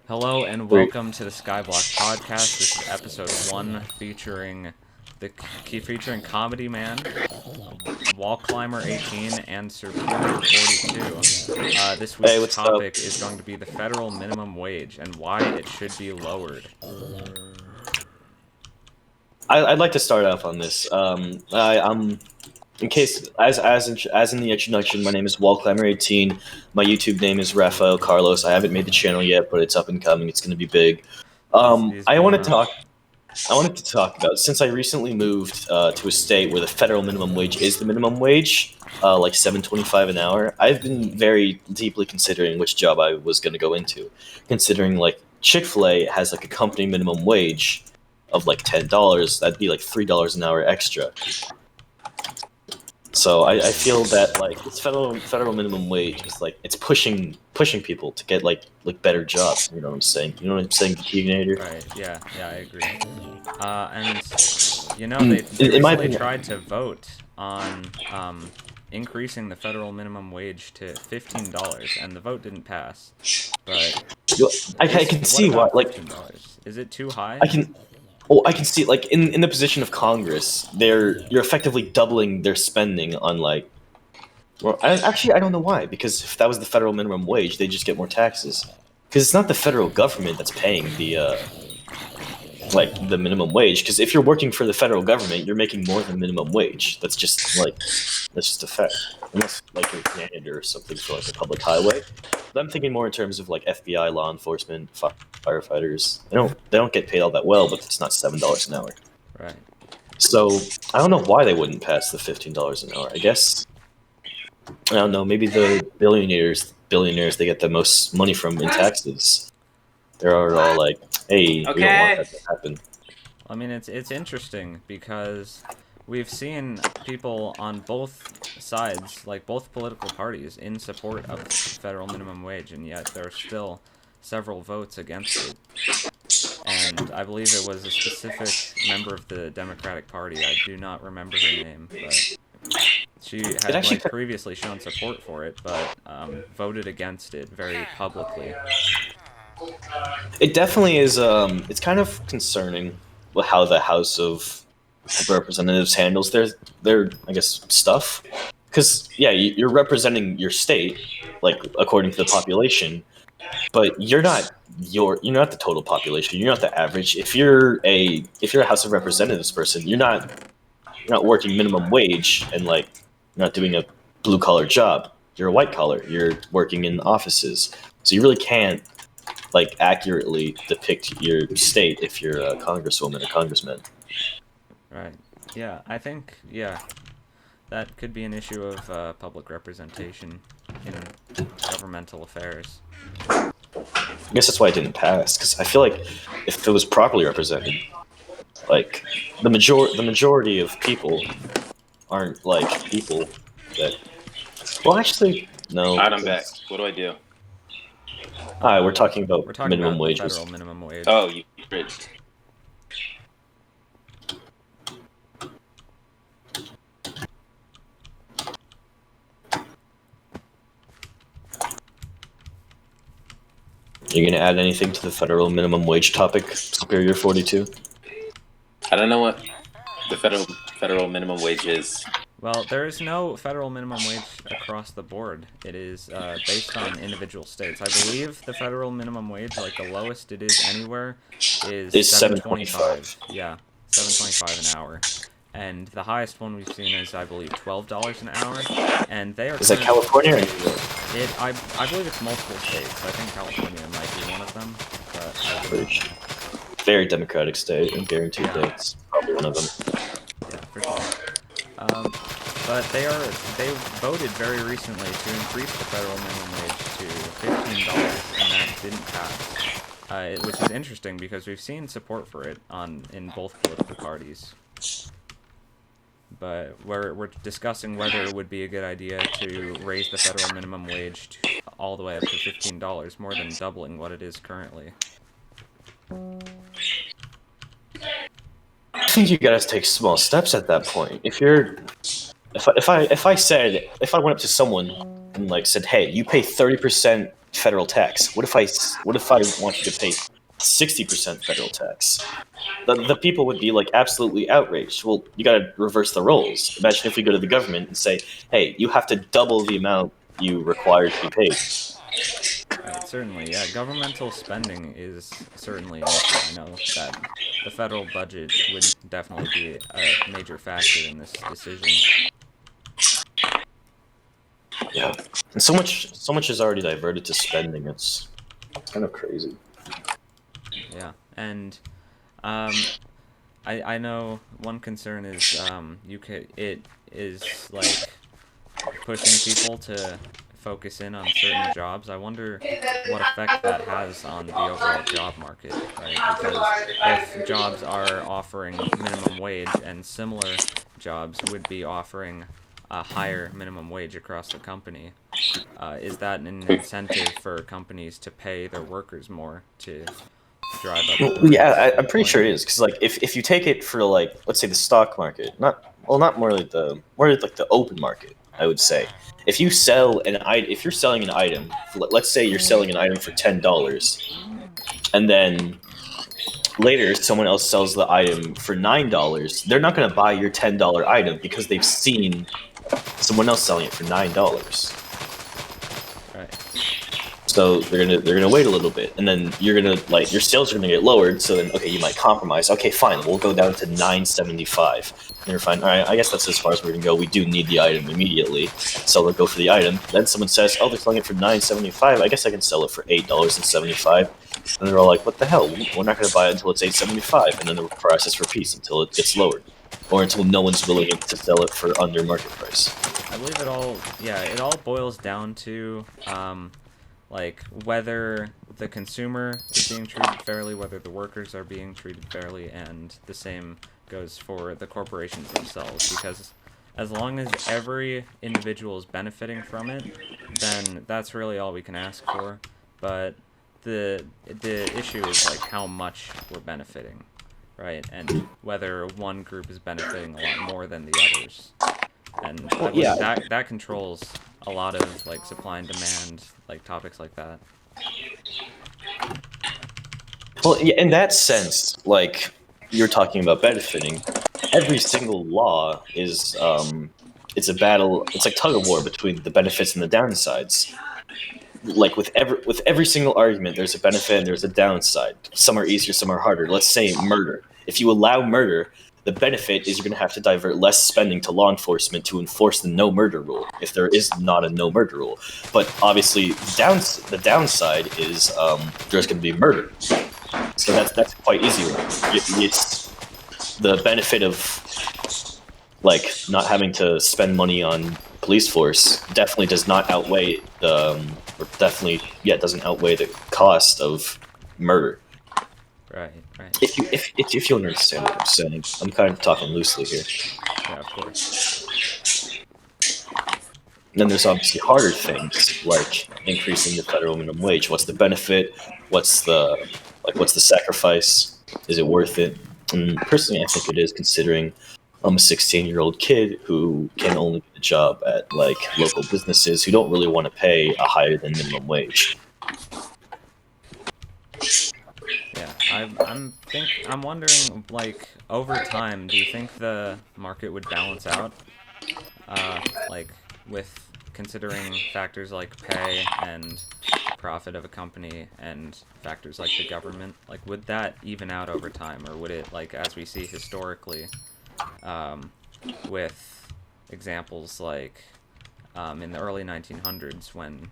Hello and Wait, welcome to the Skyblock podcast. This is episode 1 featuring Comedy Man, Wallclimber18, and Serperior42. This hey, week's what's up? topic is going to be the federal minimum wage and why it should be lowered. I'd like to start off on this. I'm in case as in the introduction, my name is Wallclimber18. My YouTube name is Rafael Carlos. I haven't made the channel yet, but it's up and coming. It's going to be big. He's I blowing wanted to up. talk. I wanted to talk about since I recently moved to a state where the federal minimum wage is the minimum wage, like $7.25 an hour. I've been very deeply considering which job I was going to go into, considering like Chick-fil-A has like a company minimum wage of like $10. That'd be like $3 an hour extra. So I feel that like this federal minimum wage is like it's pushing people to get like better jobs. You know what I'm saying? You know what I'm saying, Giganator? Right, yeah, I agree. They In my recently opinion, tried to vote on increasing the federal minimum wage to $15, and the vote didn't pass. But I can what see why. about Like $15? Is it too high? I can. Oh, I can see like in the position of Congress, you're effectively doubling their spending on like. Well, I don't know why. Because if that was the federal minimum wage, they just get more taxes. Because it's not the federal government that's paying the minimum wage. Because if you're working for the federal government, you're making more than minimum wage. That's just a fact. Unless like you're Canada or something for like a public highway. But I'm thinking more in terms of like FBI, law enforcement, firefighters. They don't get paid all that well, but it's not $7 an hour. Right. So I don't know why they wouldn't pass the $15 an hour. I guess I don't know. Maybe the billionaires they get the most money from in taxes. They're all like, "Hey, we don't want that to happen." I mean, it's interesting because we've seen people on both sides, like both political parties, in support of the federal minimum wage, and yet there are still several votes against it. And I believe it was a specific member of the Democratic Party. I do not remember her name, but she had actually like previously shown support for it, but voted against it very publicly. It definitely is. It's kind of concerning how the House of Representatives handles their I guess stuff. Because yeah, you're representing your state, like according to the population, but you're not the total population. You're not the average. If you're a House of Representatives person, you're not working minimum wage and like you're not doing a blue collar job. You're a white collar. You're working in offices, so you really can't like accurately depict your state if you're a congresswoman or congressman. Right. Yeah, I think, that could be an issue of public representation in governmental affairs. I guess that's why it didn't pass because I feel like if it was properly represented, like the majority of people aren't like people that. Well, actually, no. Alright, I'm back. What do I do? Hi, we're talking about We're talking minimum about the wages. federal minimum wage. Oh, you bridged. You're gonna add anything to the federal minimum wage topic, Serperior42? I don't know what the federal minimum wage is. Well, there is no federal minimum wage across the board. It is based on individual states. I believe the federal minimum wage, like the lowest it is anywhere, is $7.25. Yeah, $7.25 an hour. And the highest one we've seen is, I believe, $12 an hour. And they are. Is that California or New York? I believe it's multiple states. I think California might be one of them. But Pretty sure. Very democratic state, and guaranteed that it's probably one of them. yeah, for sure. But they voted very recently to increase the federal minimum wage to $15, and that didn't pass. Which is interesting because we've seen support for it in both political parties. But we're discussing whether it would be a good idea to raise the federal minimum wage all the way up to $15, more than doubling what it is currently. I think you gotta take small steps at that point. If I went up to someone and like said, "Hey, you pay 30% federal tax? What if I want you to pay 60% federal tax? The people would be like absolutely outraged. Well, you got to reverse the roles. Imagine if we go to the government and say, "Hey, you have to double the amount you require to be paid." Right, certainly, yeah. Governmental spending is certainly an issue. I know that the federal budget would definitely be a major factor in this decision. Yeah, and so much is already diverted to spending. It's kind of crazy. Yeah, and I know one concern is it is like pushing people to focus in on certain jobs. I wonder what effect that has on the overall job market, right? Because if jobs are offering minimum wage and similar jobs would be offering a higher minimum wage across the company, is that an incentive for companies to pay their workers more to drive up the rates Yeah, of I'm pretty sure it employment? is because like if you take it for like let's say the stock market, not more like the open market, I would say. If you sell an item, if you're selling an item, let's say you're selling an item for $10, and then later someone else sells the item for $9, they're not going to buy your $10 item because they've seen someone else selling it for $9. Right. So they're gonna wait a little bit, and then you're gonna like your sales are gonna get lowered. So then okay, you might compromise. Okay, fine, we'll go down to $9.75. And you're fine. All right, I guess that's as far as we're gonna go. We do need the item immediately, so we'll go for the item. Then someone says, "Oh, they're selling it for $9.75. I guess I can sell it for $8.75." And they're all like, "What the hell? We're not gonna buy it until it's $8.75." And then the price repeats until it gets lowered, or until no one's willing to sell it for under market price. I believe it all boils down to like whether the consumer is being treated fairly, whether the workers are being treated fairly, and the same goes for the corporations themselves. Because as long as every individual is benefiting from it, then that's really all we can ask for. But the issue is like how much we're benefiting, right? And whether one group is benefiting a lot more than the others. And I believe yeah. that controls a lot of like supply and demand, like topics like that. Well, yeah, in that sense, like you're talking about benefiting, every single law is it's a battle. It's like tug of war between the benefits and the downsides. Like with every single argument, there's a benefit and there's a downside. Some are easier, some are harder. Let's say murder. If you allow murder, the benefit is you're going to have to divert less spending to law enforcement to enforce the no murder rule, if there is not a no murder rule. But obviously, the downside is there's going to be murder. So that's quite easy. It's the benefit of like not having to spend money on police force definitely does not outweigh it doesn't outweigh the cost of murder. Right, right. If you understand what I'm saying, I'm kind of talking loosely here. Yeah, of course. And then there's obviously harder things like increasing the federal minimum wage. What's the benefit? What's the sacrifice? Is it worth it? And personally, I think it is, considering I'm a 16-year-old kid who can only get a job at like local businesses who don't really want to pay a higher than minimum wage. Yeah, I'm wondering, like, over time, do you think the market would balance out? Like, with considering factors like pay and profit of a company and factors like the government, like, would that even out over time, or would it, like, as we see historically, with examples like in the early 1900s when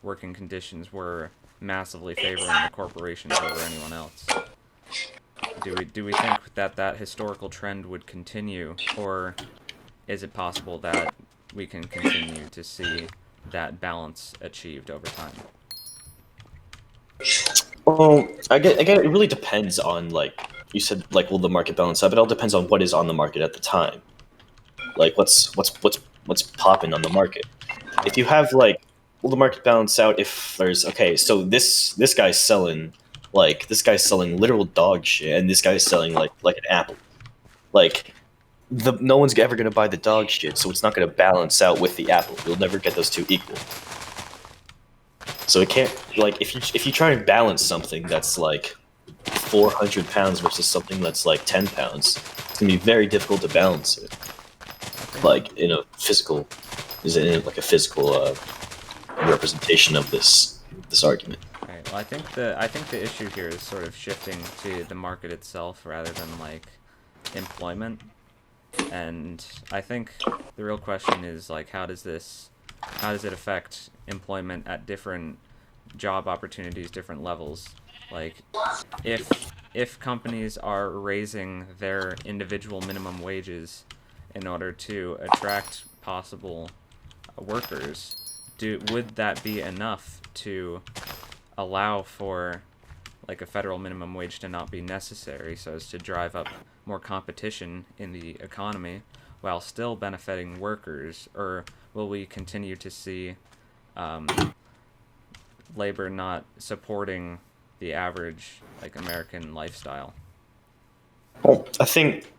working conditions were massively favoring the corporations over anyone else? Do we think that historical trend would continue, or is it possible that we can continue to see that balance achieved over time? Well, again, it really depends on, like you said, like, will the market balance out? It all depends on what is on the market at the time. Like, what's popping on the market. If you have like, will the market balance out if there's so this guy's selling literal dog shit, and this guy's selling like an apple. Like, no one's ever gonna buy the dog shit, so it's not gonna balance out with the apple. You'll never get those two equal. So it can't, like, if you try and balance something that's like 400 pounds versus something that's like 10 pounds, it's gonna be very difficult to balance it. Like in a physical, like a physical representation of this argument. Right. Well, I think the issue here is sort of shifting to the market itself rather than like employment. And I think the real question is like, how does it affect employment at different job opportunities, different levels? Like, if companies are raising their individual minimum wages in order to attract possible workers, would that be enough to allow for like a federal minimum wage to not be necessary, so as to drive up more competition in the economy while still benefiting workers? Or will we continue to see labor not supporting the average like American lifestyle? Well, I think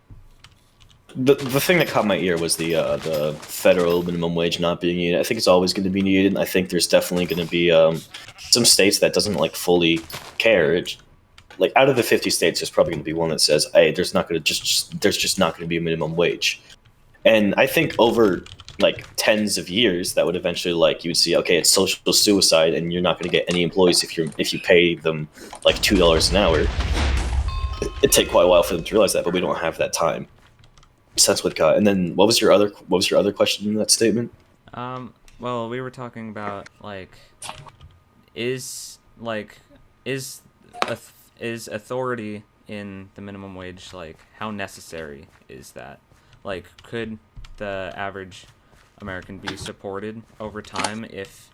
the thing that caught my ear was the federal minimum wage not being needed. I think it's always going to be needed. I think there's definitely going to be some states that doesn't like fully care. Like out of the 50 states, there's probably going to be one that says, "Hey, there's not going to there's just not going to be a minimum wage." And I think over like tens of years, that would eventually, like, you would see, okay, it's social suicide, and you're not going to get any employees if you pay them like $2 an hour. It'd take quite a while for them to realize that, but we don't have that time. So that's what got. And then what was your other question in that statement? Well, we were talking about like, is authority in the minimum wage, like, how necessary is that? Like, could the average American be supported over time if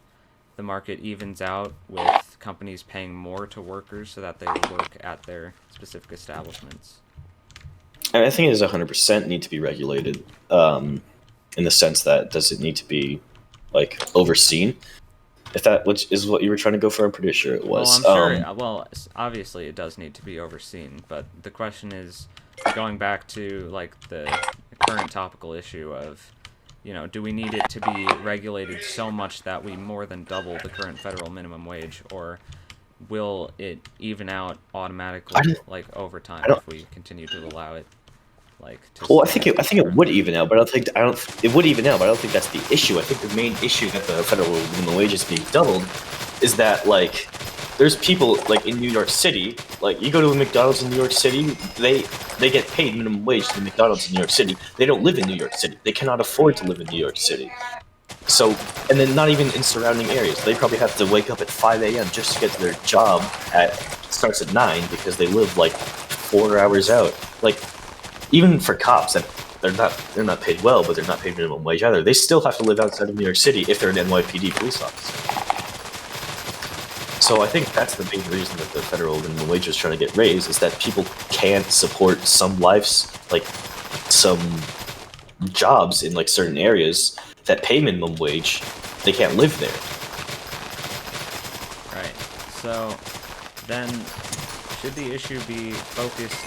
the market evens out with companies paying more to workers so that they work at their specific establishments? And I think it does 100% need to be regulated, in the sense that, does it need to be like overseen? If that is what you were trying to go for, I'm pretty sure it was. Well, I'm sure. Well, obviously it does need to be overseen, but the question is, going back to like the current topical issue of, you know, do we need it to be regulated so much that we more than double the current federal minimum wage, or will it even out automatically, like, over time if we continue to allow it? Like, well, I think it would even out, but it would even out, but I don't think that's the issue. I think the main issue that the federal minimum wage is being doubled is that, like, there's people like in New York City, like you go to a McDonald's in New York City, they get paid minimum wage to the McDonald's in New York City. They don't live in New York City. They cannot afford to live in New York City. So, and then not even in surrounding areas. They probably have to wake up at 5 a.m. just to get to their job starts at 9 because they live like 4 hours out. Like, even for cops, that they're not paid well, but they're not paid minimum wage either. They still have to live outside of New York City if they're an NYPD police officer. So I think that's the main reason that the federal minimum wage is trying to get raised, is that people can't support some lives, like some jobs in like certain areas that pay minimum wage. They can't live there. Right. So then, should the issue be focused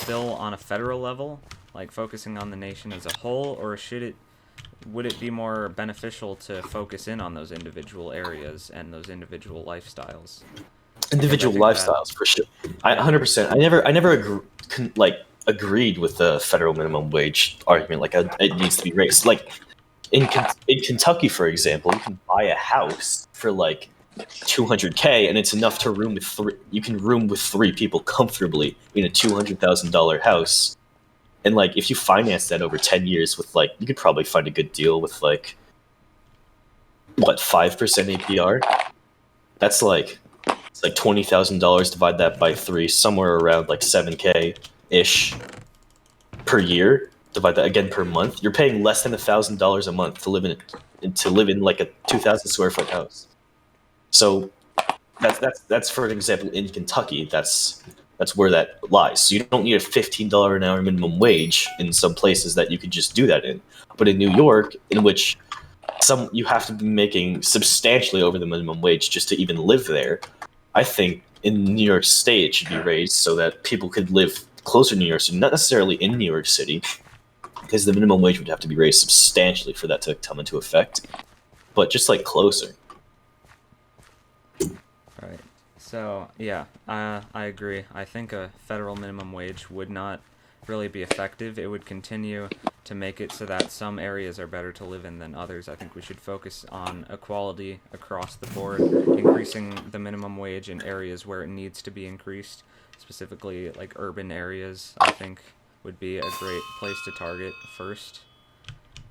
still on a federal level, like focusing on the nation as a whole, or would it be more beneficial to focus in on those individual areas and those individual lifestyles? Individual lifestyles, for sure. 100%. I never agreed with the federal minimum wage argument. Like, it needs to be raised. Like in Kentucky, for example, you can buy a house for like $200K, and it's enough to room with three. You can room with 3 people comfortably in a $200,000 house. And like, if you finance that over 10 years with like, you could probably find a good deal with like, what, 5% APR? That's like, it's like $20,000. Divide that by 3, somewhere around like $7K-ish per year. Divide that again per month. You're paying less than $1,000 a month to live in like a 2,000 square foot house. So that's for an example in Kentucky. That's where that lies. So you don't need a $15 an hour minimum wage in some places that you could just do that in. But in New York, in which you have to be making substantially over the minimum wage just to even live there, I think in New York State it should be raised so that people could live closer to New York City, not necessarily in New York City, because the minimum wage would have to be raised substantially for that to come into effect, but just like closer. So, yeah, I agree. I think a federal minimum wage would not really be effective. It would continue to make it so that some areas are better to live in than others. I think we should focus on equality across the board, increasing the minimum wage in areas where it needs to be increased, specifically like urban areas, I think would be a great place to target first.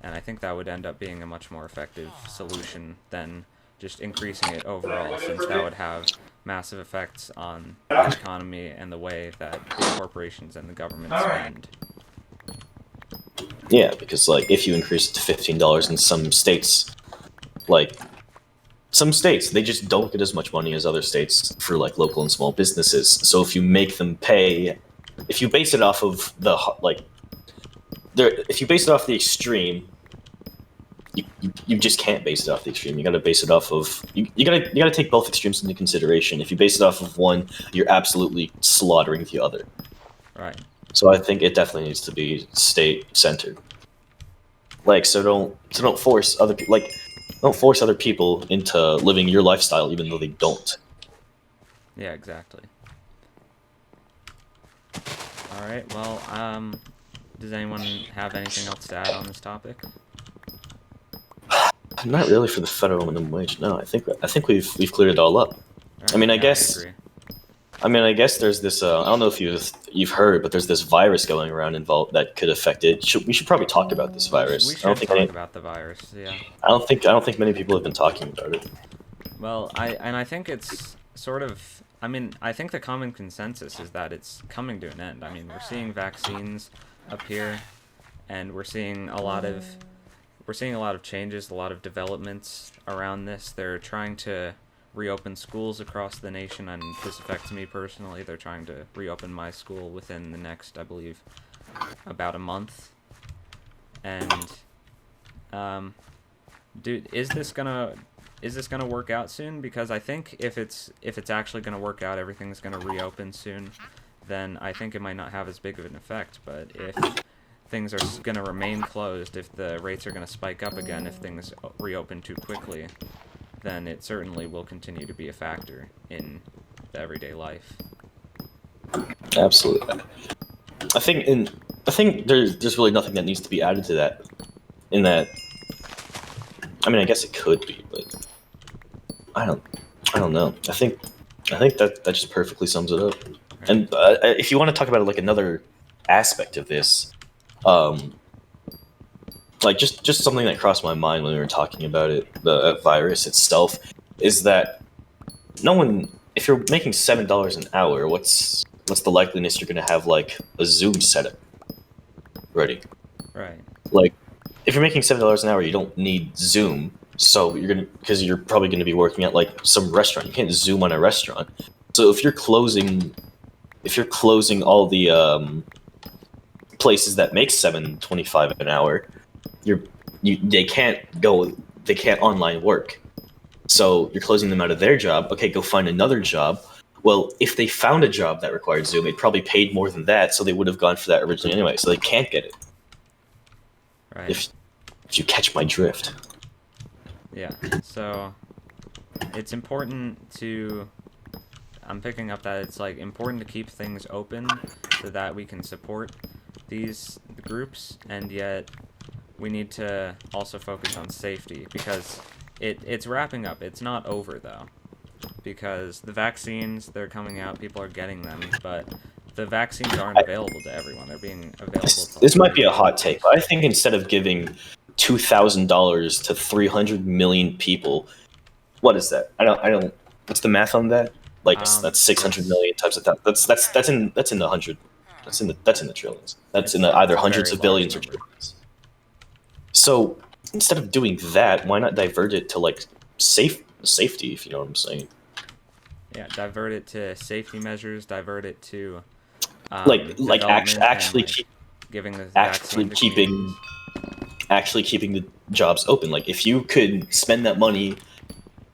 And I think that would end up being a much more effective solution than just increasing it overall, since that would have massive effects on the economy and the way that the corporations and the government spend. Yeah, because like if you increase it to $15 in some states, like some states they just don't get as much money as other states for like local and small businesses. So if you make them pay, if you base it off of the if you base it off the extreme, you just can't base it off the extreme. You got to base it off of you got to take both extremes into consideration. If you base it off of one, you're absolutely slaughtering the other. Right. So I think it definitely needs to be state centered. Like don't force other people don't force other people into living your lifestyle even though they don't. Yeah, exactly. All right. Well, does anyone have anything else to add on this topic? Not really for the federal minimum wage. No, I think we've cleared it all up. Right, I mean, I yeah, guess. agree. I mean, I guess there's this. I don't know if you've heard, but there's this virus going around involved that could affect it. We should probably talk about this virus. We should talk about the virus. Yeah. I don't think many people have been talking about it. Well, I think it's sort of. I mean, I think the common consensus is that it's coming to an end. I mean, we're seeing vaccines appear, and we're seeing a lot of changes, a lot of developments around this. They're trying to reopen schools across the nation, and this affects me personally. They're trying to reopen my school within the next, I believe, about a month. And, dude, is this gonna work out soon? Because I think if it's actually gonna work out, everything's gonna reopen soon, then I think it might not have as big of an effect. But if things are going to remain closed, if the rates are going to spike up again, if things reopen too quickly, then it certainly will continue to be a factor in the everyday life. Absolutely. I think there's really nothing that needs to be added to that. In that, I mean, I guess it could be, but I don't know. I think that just perfectly sums it up. Right. And if you want to talk about like another aspect of this. Like just something that crossed my mind when we were talking about it, the virus itself, is that if you're making $7 an hour, what's the likeliness you're gonna have like a Zoom setup ready? Right. Like, if you're making $7 an hour, you don't need Zoom, so because you're probably gonna be working at like some restaurant. You can't Zoom on a restaurant. So if you're closing all the places that make $7.25 an hour, they can't online work. So you're closing them out of their job. Okay, go find another job. Well, if they found a job that required Zoom, they probably paid more than that, so they would have gone for that originally anyway. So they can't get it. Right. If you catch my drift. Yeah. So it's important to. I'm picking up that it's like important to keep things open so that we can support these groups, and yet we need to also focus on safety, because it's wrapping up. It's not over though, because the vaccines, they're coming out, people are getting them, but the vaccines aren't available to everyone. They're being available to This might be a hot take, but I think instead of giving $2,000 to 300 million people, what is that? I don't what's the math on that? Like that's 600 million times that's in the hundred. That's in the trillions. That's in the either hundreds of billions or trillions. So instead of doing that, why not divert it to like safety? If you know what I'm saying. Yeah, divert it to safety measures. Divert it to actually keeping the jobs open. Like if you could spend that money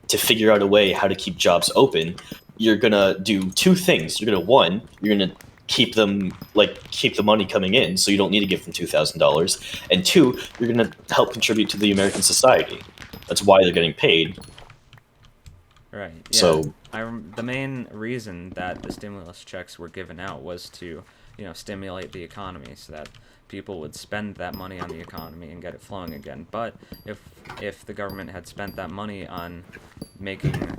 to figure out a way how to keep jobs open, you're gonna do two things. You're gonna keep the money coming in, so you don't need to give them $2,000. And two, you're gonna help contribute to the American society. That's why they're getting paid. Right. Yeah. So The main reason that the stimulus checks were given out was to, stimulate the economy so that people would spend that money on the economy and get it flowing again. But if the government had spent that money on making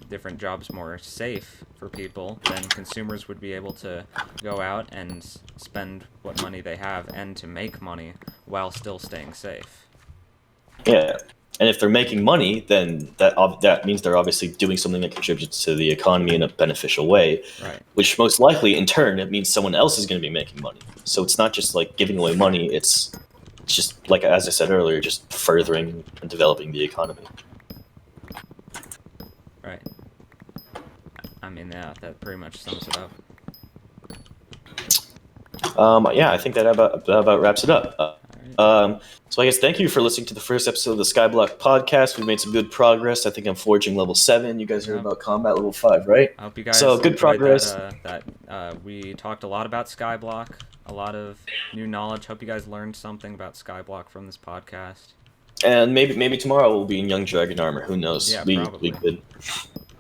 different jobs more safe for people, then consumers would be able to go out and spend what money they have and to make money while still staying safe. yeah, and if they're making money, then that means they're obviously doing something that contributes to the economy in a beneficial way. Right. Which most likely, in turn, it means someone else is going to be making money. So it's not just like giving away money; it's just like, as I said earlier, just furthering and developing the economy. Right. I mean, yeah, that pretty much sums it up. Yeah, I think that about wraps it up. So I guess thank you for listening to the first episode of the Skyblock podcast. We've made some good progress. I think I'm forging level 7. You guys are about combat level 5, right? I hope you guys So good progress. We talked a lot about Skyblock, a lot of new knowledge. Hope you guys learned something about Skyblock from this podcast. And maybe tomorrow we'll be in Young Dragon armor. Who knows? Yeah, we probably. could.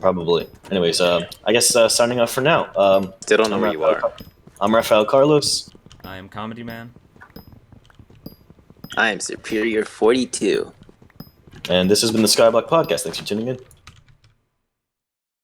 Probably. Anyways, I guess signing off for now. Still don't know where you are. I'm Rafael Carlos. I am Comedy Man. I am Serperior42. And this has been the Skyblock podcast. Thanks for tuning in.